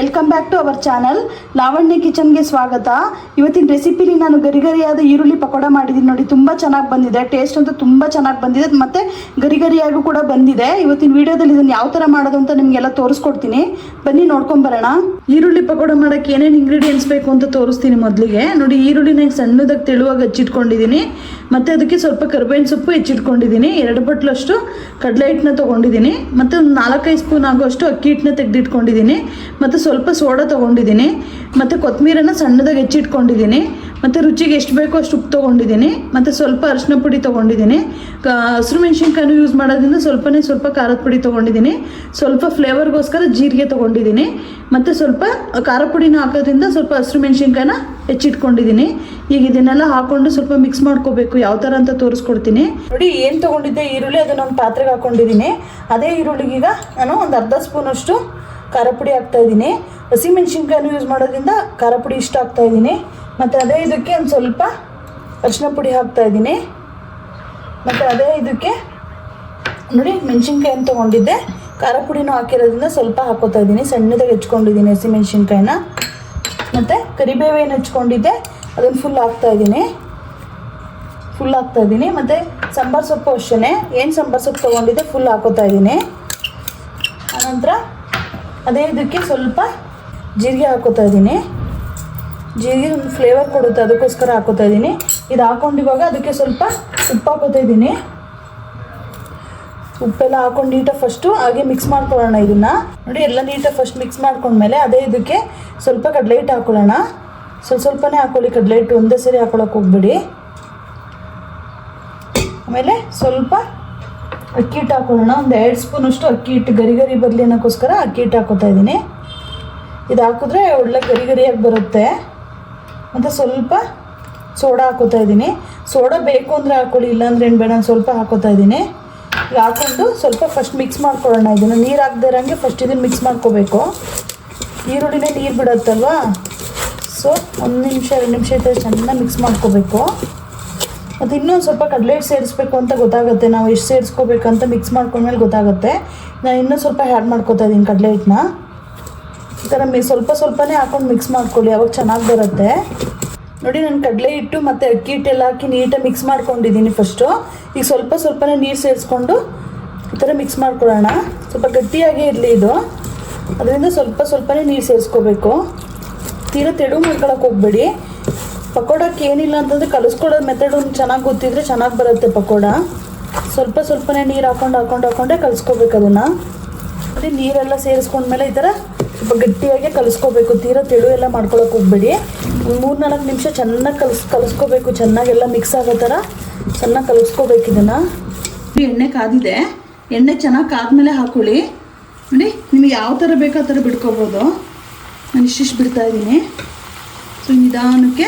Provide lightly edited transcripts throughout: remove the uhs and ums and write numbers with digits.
Welcome back to our channel Lavanya ಕಿಚನ್ಗೆ ಸ್ವಾಗತ. ಇವತ್ತಿನ ರೆಸಿಪಿಲಿ ನಾನು ಗರಿಗರಿಯಾದ ಈರುಳ್ಳಿ ಪಕೋಡ ಮಾಡಿದ್ದೀನಿ ನೋಡಿ. ತುಂಬ ಚೆನ್ನಾಗಿ ಬಂದಿದೆ, ಟೇಸ್ಟ್ ಅಂತೂ ತುಂಬ ಚೆನ್ನಾಗಿ ಬಂದಿದೆ ಮತ್ತು ಗರಿಗರಿಯಾಗೂ ಕೂಡ ಬಂದಿದೆ. ಇವತ್ತಿನ ವಿಡಿಯೋದಲ್ಲಿ ಇದನ್ನು ಯಾವ ಥರ ಮಾಡೋದು ಅಂತ ನಿಮಗೆಲ್ಲ ತೋರಿಸ್ಕೊಡ್ತೀನಿ, ಬನ್ನಿ ನೋಡ್ಕೊಂಬರೋಣ. ಈರುಳ್ಳಿ ಪಕೋಡ ಮಾಡೋಕ್ಕೆ ಏನೇನು ಇಂಗ್ರೀಡಿಯೆಂಟ್ಸ್ ಬೇಕು ಅಂತ ತೋರಿಸ್ತೀನಿ. ಮೊದಲಿಗೆ ನೋಡಿ, ಈರುಳ್ಳಿನ ಸಣ್ಣದಾಗಿ ತೆಳುವಾಗಿ ಹಚ್ಚಿಟ್ಕೊಂಡಿದ್ದೀನಿ, ಮತ್ತು ಅದಕ್ಕೆ ಸ್ವಲ್ಪ ಕರಿಬೇವಿನ ಸೊಪ್ಪು ಹೆಚ್ಚಿಟ್ಕೊಂಡಿದ್ದೀನಿ, 2 ಬಟ್ಲಷ್ಟು ಕಡಲೆ ಹಿಟ್ಟನ್ನ ತೊಗೊಂಡಿದ್ದೀನಿ, ಮತ್ತು ಒಂದು 4-5 ಸ್ಪೂನ್ ಆಗೋಷ್ಟು ಅಕ್ಕಿ ಹಿಟ್ಟನ್ನ ತೆಗೆದಿಟ್ಕೊಂಡಿದ್ದೀನಿ, ಮತ್ತು ಸ್ವಲ್ಪ ಸೋಡಾ ತೊಗೊಂಡಿದ್ದೀನಿ, ಮತ್ತು ಕೊತ್ತಂಬರಿನ ಸಣ್ಣದಾಗಿ ಹೆಚ್ಚಿಟ್ಕೊಂಡಿದ್ದೀನಿ, ಮತ್ತು ರುಚಿಗೆ ಎಷ್ಟು ಬೇಕೋ ಅಷ್ಟು ಉಪ್ಪು ತೊಗೊಂಡಿದ್ದೀನಿ, ಮತ್ತು ಸ್ವಲ್ಪ ಅರಿಶಿನ ಪುಡಿ ತೊಗೊಂಡಿದ್ದೀನಿ. ಹಸಿರು ಮೆಣಸಿನ್ಕಾಯನ್ನು ಯೂಸ್ ಮಾಡೋದ್ರಿಂದ ಸ್ವಲ್ಪ ಖಾರದ ಪುಡಿ ತೊಗೊಂಡಿದ್ದೀನಿ, ಸ್ವಲ್ಪ ಫ್ಲೇವರ್ಗೋಸ್ಕರ ಜೀರಿಗೆ ತೊಗೊಂಡಿದ್ದೀನಿ, ಮತ್ತು ಸ್ವಲ್ಪ ಖಾರ ಪುಡಿನ ಹಾಕೋದ್ರಿಂದ ಸ್ವಲ್ಪ ಹಸಿರು ಮೆಣಸಿನ್ಕಾಯಿನ ಹೆಚ್ಚಿಟ್ಕೊಂಡಿದ್ದೀನಿ. ಈಗ ಇದನ್ನೆಲ್ಲ ಹಾಕ್ಕೊಂಡು ಸ್ವಲ್ಪ ಮಿಕ್ಸ್ ಮಾಡ್ಕೋಬೇಕು. ಯಾವ ಥರ ಅಂತ ತೋರಿಸ್ಕೊಡ್ತೀನಿ ನೋಡಿ. ಏನು ತೊಗೊಂಡಿದ್ದೆ ಈರುಳ್ಳಿ, ಅದನ್ನು ಒಂದು ಪಾತ್ರೆಗೆ ಹಾಕ್ಕೊಂಡಿದ್ದೀನಿ. ಅದೇ ಈರುಳ್ಳಿಗೀಗ ನಾನು ಒಂದು ಅರ್ಧ ಸ್ಪೂನಷ್ಟು ಖಾರ ಪುಡಿ ಹಾಕ್ತಾಯಿದ್ದೀನಿ. ಹಸಿ ಮೆಣಸಿನ್ಕಾಯನ್ನು ಯೂಸ್ ಮಾಡೋದ್ರಿಂದ ಖಾರ ಪುಡಿ ಇಷ್ಟ ಹಾಕ್ತಾಯಿದ್ದೀನಿ, ಮತ್ತು ಅದೇ ಇದಕ್ಕೆ ಒಂದು ಸ್ವಲ್ಪ ಅರಿಶಿನ ಪುಡಿ ಹಾಕ್ತಾಯಿದ್ದೀನಿ, ಮತ್ತು ಅದೇ ಇದಕ್ಕೆ ನೋಡಿ ಮೆಣಸಿನ್ಕಾಯನ್ನು ತೊಗೊಂಡಿದ್ದೆ, ಖಾರ ಪುಡಿನೂ ಹಾಕಿರೋದ್ರಿಂದ ಸ್ವಲ್ಪ ಹಾಕೋತಾ ಇದ್ದೀನಿ. ಸಣ್ಣದಾಗಿ ಹೆಚ್ಕೊಂಡಿದ್ದೀನಿ ಹಸಿ ಮೆಣಸಿನ್ಕಾಯಿನ, ಮತ್ತು ಕರಿಬೇವೇನು ಹೆಚ್ಕೊಂಡಿದ್ದೆ ಅದನ್ನು ಫುಲ್ ಹಾಕ್ತಾಯಿದ್ದೀನಿ. ಮತ್ತು ಸಾಂಬಾರು ಸೊಪ್ಪು ಅಷ್ಟೇ, ಏನು ಸಾಂಬಾರು ಸೊಪ್ಪು ತೊಗೊಂಡಿದ್ದೆ ಫುಲ್ ಹಾಕೋತಾ ಇದ್ದೀನಿ. ಆನಂತರ ಅದೇ ಇದಕ್ಕೆ ಸ್ವಲ್ಪ ಜೀರಿಗೆ ಹಾಕೋತಾ ಇದ್ದೀನಿ. ಜೀರಿಗೆ ಒಂದು ಫ್ಲೇವರ್ ಕೊಡುತ್ತೆ, ಅದಕ್ಕೋಸ್ಕರ ಹಾಕೋತಾ ಇದ್ದೀನಿ. ಇದು ಹಾಕೊಂಡು ಇವಾಗ ಅದಕ್ಕೆ ಸ್ವಲ್ಪ ಉಪ್ಪು ಹಾಕೋತಾ ಇದ್ದೀನಿ. ಉಪ್ಪೆಲ್ಲ ಹಾಕೊಂಡು ನೀಟಾಗಿ ಫಸ್ಟು ಹಾಗೆ ಮಿಕ್ಸ್ ಮಾಡ್ಕೊಳ್ಳೋಣ. ಇದನ್ನು ನೋಡಿ, ಎಲ್ಲ ನೀಟಾಗಿ ಫಸ್ಟ್ ಮಿಕ್ಸ್ ಮಾಡ್ಕೊಂಡ್ಮೇಲೆ ಅದೇ ಇದಕ್ಕೆ ಸ್ವಲ್ಪ ಕಡಲೆ ಹಿಟ್ಟು ಹಾಕೊಳ್ಳೋಣ. ಸ್ವಲ್ಪನೇ ಹಾಕೊಳ್ಳಿ ಕಡಲೆ ಹಿಟ್ಟು, ಒಂದೇ ಸರಿ ಹಾಕೊಳ್ಳೋಕೆ ಹೋಗ್ಬೇಡಿ. ಆಮೇಲೆ ಸ್ವಲ್ಪ ಅಕ್ಕಿ ಹಿಟ್ಟು ಹಾಕೊಳ್ಳೋಣ. ಒಂದು 2 ಸ್ಪೂನಷ್ಟು ಅಕ್ಕಿ ಹಿಟ್ಟು, ಗರಿ ಬರಲಿ ಅನ್ನೋಕ್ಕೋಸ್ಕರ ಅಕ್ಕಿ ಹಿಟ್ಟು ಹಾಕೋತಾ ಇದ್ದೀನಿ. ಇದು ಹಾಕಿದ್ರೆ ಒಳ್ಳೆ ಗರಿಯಾಗಿ ಬರುತ್ತೆ. ಮತ್ತು ಸ್ವಲ್ಪ ಸೋಡಾ ಹಾಕೋತಾ ಇದ್ದೀನಿ. ಸೋಡಾ ಬೇಕು ಅಂದರೆ ಹಾಕ್ಕೊಳ್ಳಿ, ಇಲ್ಲಾಂದ್ರೆ ಏನು ಬೇಡ, ಸ್ವಲ್ಪ ಹಾಕೋತಾ ಇದ್ದೀನಿ. ಈಗ ಹಾಕ್ಕೊಂಡು ಸ್ವಲ್ಪ ಫಸ್ಟ್ ಮಿಕ್ಸ್ ಮಾಡ್ಕೊಳ್ಳೋಣ. ಇದನ್ನು ನೀರು ಹಾಕದೇ ಇರೋಂಗೆ ಫಸ್ಟ್ ಇದನ್ನು ಮಿಕ್ಸ್ ಮಾಡ್ಕೋಬೇಕು. ಈರುಳ್ಳಿನೇ ನೀರು ಬಿಡುತ್ತಲ್ವಾ, ಸೊ 1 ನಿಮಿಷ 2 ನಿಮಿಷ ಈ ಥರ ಚೆನ್ನಾಗಿ ಮಿಕ್ಸ್ ಮಾಡ್ಕೋಬೇಕು. ಮತ್ತು ಇನ್ನೊಂದು ಸ್ವಲ್ಪ ಕಡಲೆ ಹಿಟ್ಟು ಸೇರಿಸ್ಬೇಕು ಅಂತ ಗೊತ್ತಾಗುತ್ತೆ, ನಾವು ಎಷ್ಟು ಸೇರಿಸ್ಕೋಬೇಕಂತ ಮಿಕ್ಸ್ ಮಾಡ್ಕೊಂಡ್ಮೇಲೆ ಗೊತ್ತಾಗುತ್ತೆ. ನಾನು ಇನ್ನೂ ಸ್ವಲ್ಪ ಆ್ಯಡ್ ಮಾಡ್ಕೋತಾ ಇದ್ದೀನಿ ಕಡಲೆ ಹಿಟ್ಟನ್ನ. ಈ ಥರ ಸ್ವಲ್ಪನೇ ಹಾಕ್ಕೊಂಡು ಮಿಕ್ಸ್ ಮಾಡ್ಕೊಳ್ಳಿ, ಅವಾಗ ಚೆನ್ನಾಗಿ ಬರುತ್ತೆ. ನೋಡಿ, ನಾನು ಕಡಲೆ ಹಿಟ್ಟು ಮತ್ತು ಅಕ್ಕಿ ಹಿಟ್ಟೆಲ್ಲ ಹಾಕಿ ನೀಟಾಗಿ ಮಿಕ್ಸ್ ಮಾಡ್ಕೊಂಡಿದ್ದೀನಿ ಫಸ್ಟು. ಈಗ ಸ್ವಲ್ಪನೇ ನೀರು ಸೇರಿಸ್ಕೊಂಡು ಈ ಥರ ಮಿಕ್ಸ್ ಮಾಡ್ಕೊಳ್ಳೋಣ. ಸ್ವಲ್ಪ ಗಟ್ಟಿಯಾಗೇ ಇರಲಿ ಇದು, ಅದರಿಂದ ಸ್ವಲ್ಪನೇ ನೀರು ಸೇರಿಸ್ಕೋಬೇಕು. ತೀರಾ ತೆಳು ಮಾಡ್ಕೊಳಕ್ಕೆ ಹೋಗಬೇಡಿ. ಪಕೋಡಕ್ಕೆ ಏನಿಲ್ಲ ಅಂತಂದರೆ ಕಲಿಸ್ಕೊಡೋದು ಮೆಥಡ್ ಒಂದು ಚೆನ್ನಾಗಿ ಗೊತ್ತಿದ್ರೆ ಚೆನ್ನಾಗಿ ಬರುತ್ತೆ ಪಕೋಡ. ಸ್ವಲ್ಪನೇ ನೀರು ಹಾಕೊಂಡೇ ಕಲಿಸ್ಕೋಬೇಕು ಅದನ್ನು. ಅದೇ ನೀರೆಲ್ಲ ಸೇರಿಸ್ಕೊಂಡ್ಮೇಲೆ ಈ ಥರ ಸ್ವಲ್ಪ ಗಟ್ಟಿಯಾಗಿ ಕಲಿಸ್ಕೋಬೇಕು. ತೀರಾ ತೆಳು ಎಲ್ಲ ಮಾಡ್ಕೊಳಕ್ಕೆ ಹೋಗಬೇಡಿ. 3-4 ನಿಮಿಷ ಚೆನ್ನಾಗಿ ಕಲಿಸ್ಕೋಬೇಕು. ಚೆನ್ನಾಗೆಲ್ಲ ಮಿಕ್ಸ್ ಆಗೋ ಥರ ಚೆನ್ನಾಗಿ ಕಲಿಸ್ಕೋಬೇಕು ಇದನ್ನು. ಎಣ್ಣೆ ಕಾದಿದೆ, ಎಣ್ಣೆ ಚೆನ್ನಾಗಿ ಕಾದ್ಮೇಲೆ ಹಾಕ್ಕೊಳ್ಳಿ. ನೋಡಿ, ನಿಮಗೆ ಯಾವ ಥರ ಬೇಕೋ ಆ ಥರ ಬಿಡ್ಕೋಬೋದು. ನಾನು ಇಷ್ಟಿಷ್ಟು ಬಿಡ್ತಾಯಿದ್ದೀನಿ. ಸೊ ನಿಧಾನಕ್ಕೆ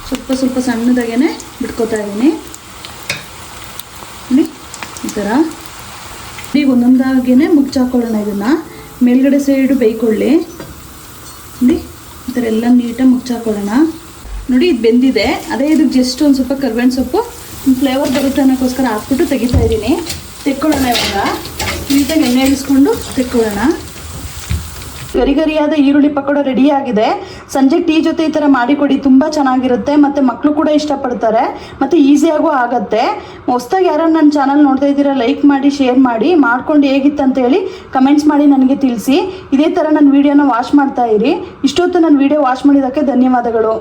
ಸ್ವಲ್ಪ ಸಣ್ಣದಾಗೇ ಬಿಟ್ಕೋತಾ ಇದ್ದೀನಿ. ನೋಡಿ, ಈ ಥರ ಈಗ ಒಂದೊಂದಾಗೇ ಮುಚ್ಚಾಕೊಳ್ಳೋಣ. ಇದನ್ನು ಮೇಲ್ಗಡೆ ಸೈಡು ಬೇಯ್ಕೊಳ್ಳಿ. ನೋಡಿ, ಈ ಥರ ಎಲ್ಲ ನೀಟಾಗಿ ಮುಚ್ಚಾಕೊಳ್ಳೋಣ. ನೋಡಿ, ಇದು ಬೆಂದಿದೆ. ಅದೇ ಇದಕ್ಕೆ ಜಸ್ಟ್ ಒಂದು ಸ್ವಲ್ಪ ಕರಿಬೇವಿನ ಸೊಪ್ಪು ಫ್ಲೇವರ್ ಬರುತ್ತೆ ಅನ್ನೋಕ್ಕೋಸ್ಕರ ಹಾಕ್ಬಿಟ್ಟು ತೆಗಿತಾ ಇದ್ದೀನಿ. ತೆಕ್ಕೊಳ್ಳೋಣ. ಇವಾಗ ನೀಟಾಗಿ ಎಣ್ಣೆ ಇಳಿಸ್ಕೊಂಡು ತೆಕ್ಕೊಳ್ಳೋಣ. ಗರಿಯಾದ ಈರುಳ್ಳಿ ಪಕೋಡ ರೆಡಿ ಆಗಿದೆ. ಸಂಜೆ ಟೀ ಜೊತೆ ಈ ಥರ ಮಾಡಿಕೊಡಿ, ತುಂಬ ಚೆನ್ನಾಗಿರುತ್ತೆ. ಮತ್ತು ಮಕ್ಕಳು ಕೂಡ ಇಷ್ಟಪಡ್ತಾರೆ, ಮತ್ತು ಈಸಿಯಾಗೂ ಆಗುತ್ತೆ. ಹೊಸ್ದಾಗಿ ಯಾರು ನನ್ನ ಚಾನಲ್ ನೋಡ್ತಾ ಇದ್ದೀರಾ, ಲೈಕ್ ಮಾಡಿ, ಶೇರ್ ಮಾಡಿ, ಮಾಡ್ಕೊಂಡು ಹೇಗಿತ್ತು ಅಂತೇಳಿ ಕಮೆಂಟ್ಸ್ ಮಾಡಿ ನನಗೆ ತಿಳಿಸಿ. ಇದೇ ಥರ ನನ್ನ ವೀಡಿಯೋನ ವಾಚ್ ಮಾಡ್ತಾ ಇರಿ. ಇಷ್ಟೊತ್ತು ನನ್ನ ವೀಡಿಯೋ ವಾಚ್ ಮಾಡಿದ್ದಕ್ಕೆ ಧನ್ಯವಾದಗಳು.